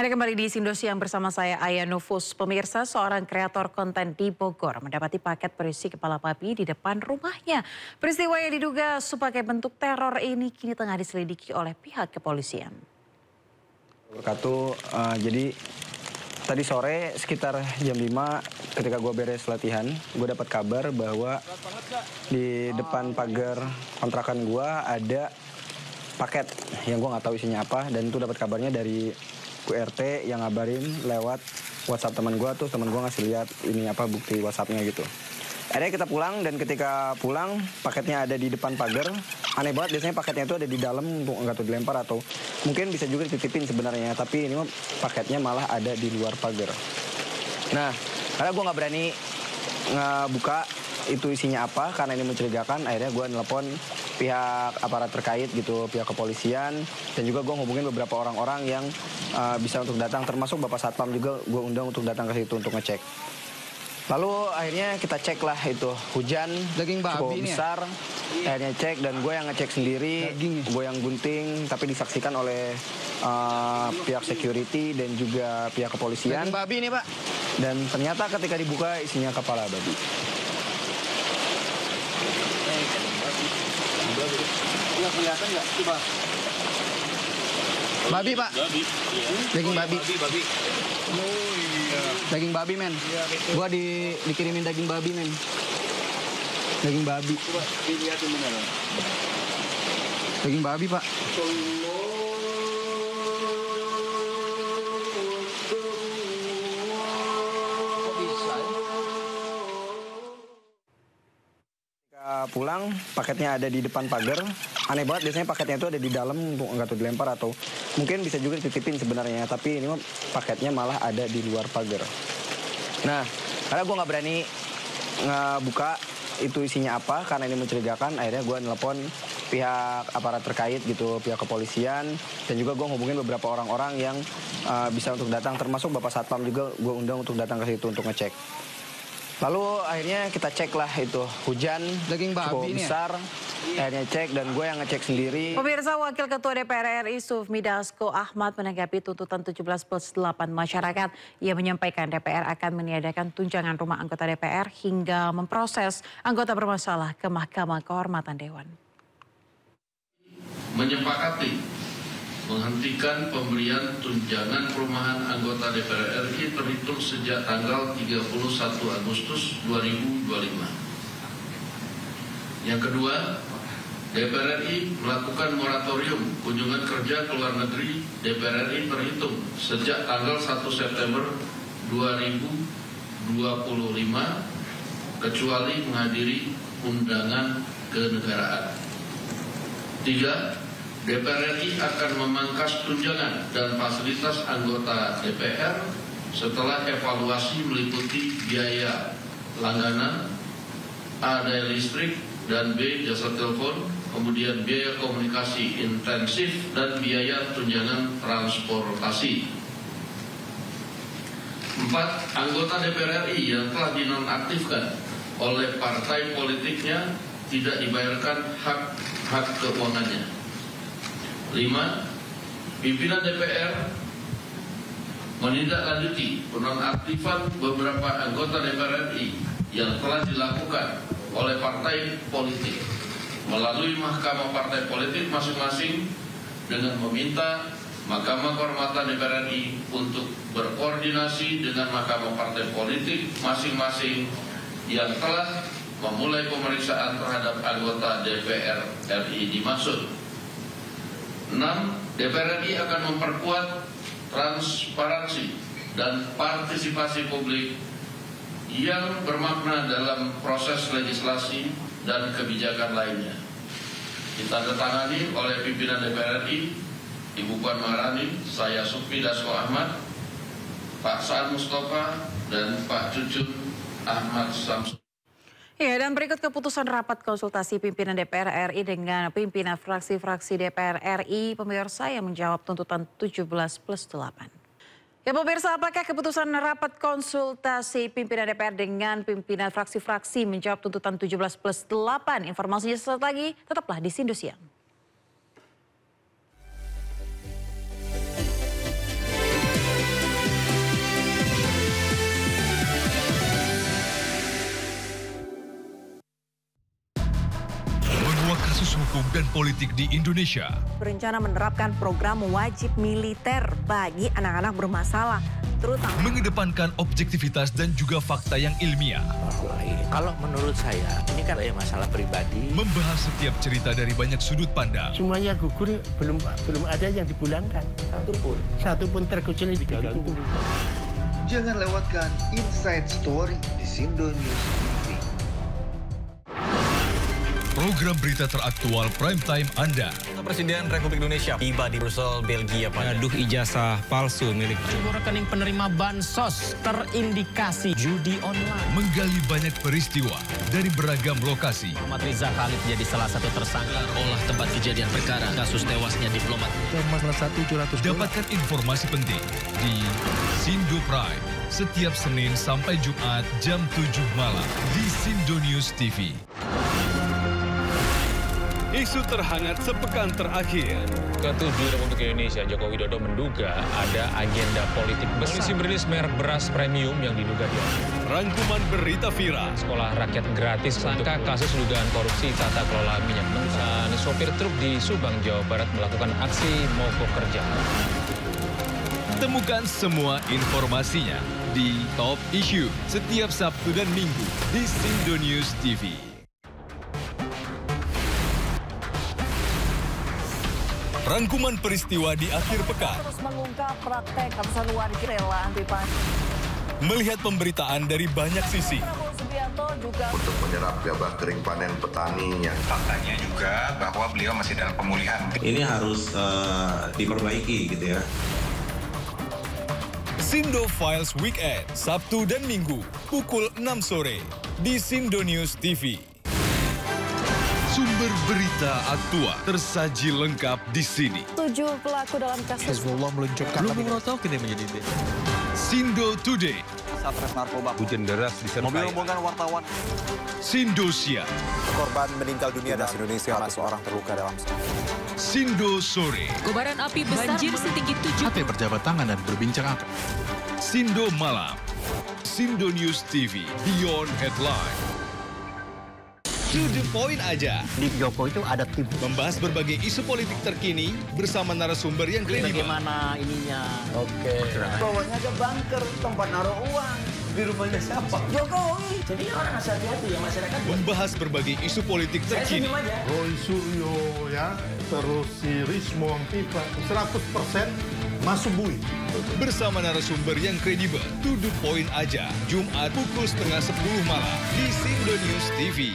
Ada kembali di Sindo Siang bersama saya Aya Nufus. Pemirsa, seorang kreator konten di Bogor mendapati paket berisi kepala babi di depan rumahnya. Peristiwa yang diduga sebagai bentuk teror ini kini tengah diselidiki oleh pihak kepolisian. Jadi tadi sore sekitar jam 5 ketika gue beres latihan, gue dapat kabar bahwa di depan pagar kontrakan gue ada paket yang gue nggak tahu isinya apa, dan itu dapat kabarnya dari QRT yang ngabarin lewat WhatsApp teman gue. Tuh teman gue ngasih lihat ini apa bukti WhatsAppnya gitu. Akhirnya kita pulang, dan ketika pulang paketnya ada di depan pagar. Aneh banget, biasanya paketnya itu ada di dalam, nggak tahu dilempar atau mungkin bisa juga dititipin sebenarnya, tapi ini mah paketnya malah ada di luar pagar. Nah, karena gue nggak berani ngebuka itu isinya apa karena ini mencurigakan, akhirnya gue nelpon pihak aparat terkait gitu, pihak kepolisian, dan juga gue ngubungin beberapa orang-orang yang bisa untuk datang, termasuk Bapak Satpam juga gue undang untuk datang ke situ untuk ngecek. Lalu akhirnya kita cek lah itu, hujan daging babi cukup besar, akhirnya cek, dan gue yang ngecek sendiri, gue yang gunting, tapi disaksikan oleh pihak security dan juga pihak kepolisian. Daging babi ini, Pak. Dan ternyata ketika dibuka isinya kepala babi. Nggak kelihatan nggak? Coba. Babi, Pak. Babi. Daging babi. Babi. Oh iya. Daging babi, men. Iya, betul. Gua dikirimin daging babi, men. Daging babi. Coba dilihatin beneran. Daging babi, Pak. Kok bisa ya? Pulang paketnya ada di depan pagar. Aneh banget, biasanya paketnya itu ada di dalam, nggak tahu dilempar atau mungkin bisa juga dititipin sebenarnya, tapi ini mah paketnya malah ada di luar pagar. Nah, karena gue nggak berani ngebuka itu isinya apa karena ini mencurigakan, akhirnya gue nelpon pihak aparat terkait gitu, pihak kepolisian, dan juga gue ngubungin beberapa orang-orang yang bisa untuk datang, termasuk Bapak Satpam juga gue undang untuk datang ke situ untuk ngecek. Lalu akhirnya kita cek lah itu, hujan Daging babi cukup ini ya? besar, akhirnya cek, dan gue yang ngecek sendiri. Pemirsa, Wakil Ketua DPR RI Sufmi Dasko Ahmad menanggapi tuntutan 17+8 masyarakat. Ia menyampaikan DPR akan meniadakan tunjangan rumah anggota DPR hingga memproses anggota bermasalah ke Mahkamah Kehormatan Dewan. Menyepakati menghentikan pemberian tunjangan perumahan anggota DPR RI terhitung sejak tanggal 31 Agustus 2025. Yang kedua, DPR RI melakukan moratorium kunjungan kerja ke luar negeri DPR RI terhitung sejak tanggal 1 September 2025 kecuali menghadiri undangan kenegaraan. 3. DPR RI akan memangkas tunjangan dan fasilitas anggota DPR setelah evaluasi meliputi biaya langganan, A. daya listrik, dan B. jasa telepon, kemudian biaya komunikasi intensif, dan biaya tunjangan transportasi. 4. Anggota DPR RI yang telah dinonaktifkan oleh partai politiknya tidak dibayarkan hak keuangannya. 5. Pimpinan DPR menindaklanjuti penonaktifan beberapa anggota DPR RI yang telah dilakukan oleh partai politik melalui Mahkamah Partai Politik masing-masing dengan meminta Mahkamah Kehormatan DPR RI untuk berkoordinasi dengan Mahkamah Partai Politik masing-masing yang telah memulai pemeriksaan terhadap anggota DPR RI dimaksud. 6. DPR RI akan memperkuat transparansi dan partisipasi publik yang bermakna dalam proses legislasi dan kebijakan lainnya. Ditandatangani oleh pimpinan DPR RI, Ibu Puan Maharani, saya Sufmi Dasko Ahmad, Pak Saan Mustafa, dan Pak Cucun Ahmad Samsul. Ya, dan berikut keputusan rapat konsultasi pimpinan DPR RI dengan pimpinan fraksi-fraksi DPR RI, pemirsa, yang menjawab tuntutan 17+8. Ya pemirsa, apakah keputusan rapat konsultasi pimpinan DPR dengan pimpinan fraksi-fraksi menjawab tuntutan 17+8? Informasinya sesaat lagi, tetaplah di Sindo Siang. dan politik di Indonesia. Berencana menerapkan program wajib militer bagi anak-anak bermasalah, terutama Mengedepankan objektivitas dan juga fakta yang ilmiah. Kalau menurut saya, ini kan masalah pribadi. Membahas setiap cerita dari banyak sudut pandang. Semuanya gugur, belum ada yang dipulangkan. Satu pun terkecuali di dalam itu. Jangan lewatkan Inside Story di Sindo News TV. Program berita teraktual prime time Anda. Presiden Republik Indonesia tiba di Brussel, Belgia pada ijazah palsu milik rekening penerima bansos terindikasi judi online. Menggali banyak peristiwa dari beragam lokasi. Muhammad Riza Khalid jadi salah satu tersangka olah tempat kejadian perkara kasus tewasnya diplomat. Dapatkan informasi penting di Sindo Prime setiap Senin sampai Jumat jam 7 malam di Sindo News TV. Isu terhangat sepekan terakhir. Ketujuh Republik Indonesia, Joko Widodo menduga ada agenda politik besar. Polisi merilis merek beras premium yang diduga dia. Rangkuman berita viral. Sekolah rakyat gratis sangka kasus dugaan korupsi tata kelola minyak mentah. Sopir truk di Subang, Jawa Barat melakukan aksi mogok kerja. Temukan semua informasinya di Top Issue setiap Sabtu dan Minggu di Sindo News TV. Rangkuman peristiwa di akhir pekan. terus mengungkap praktek ratusan warga rela bebas. Melihat pemberitaan dari banyak sisi. Prabowo Subianto juga Untuk menyerap gabah kering panen petani yang faktanya juga bahwa beliau masih dalam pemulihan. Ini harus diperbaiki gitu ya. Sindo Files Weekend, Sabtu dan Minggu, pukul 6 sore di Sindo News TV. Sumber berita aktual tersaji lengkap di sini. 7 pelaku dalam kasus Hezbollah meluncurkan Sindo Today. Satres narkoba. Hujan deras disertai mobil rombongan wartawan. Sindo Siang. Korban meninggal dunia dan Indonesia masih orang terluka dalam Sindo Sore. Kobaran api besar banjir setinggi 7. Hati berjabat tangan dan berbincang akan. Sindo Malam. Sindo News TV. Beyond Headline. To the point aja. Di Joko itu ada tim. Membahas berbagai isu politik terkini bersama narasumber yang kredibel. Bagaimana ininya? Oke. Bawahnya ada bunker, tempat naruh uang. Di rumahnya siapa? Jokowi. Jadi orang asal hati ya masyarakat. Membahas berbagai isu politik terkini. Roy Suryo ya, terus si Rismon Pipa 100% masuk bui. Bersama narasumber yang kredibel. To the point aja. Jumat pukul 9:30 malam di Sindo News TV.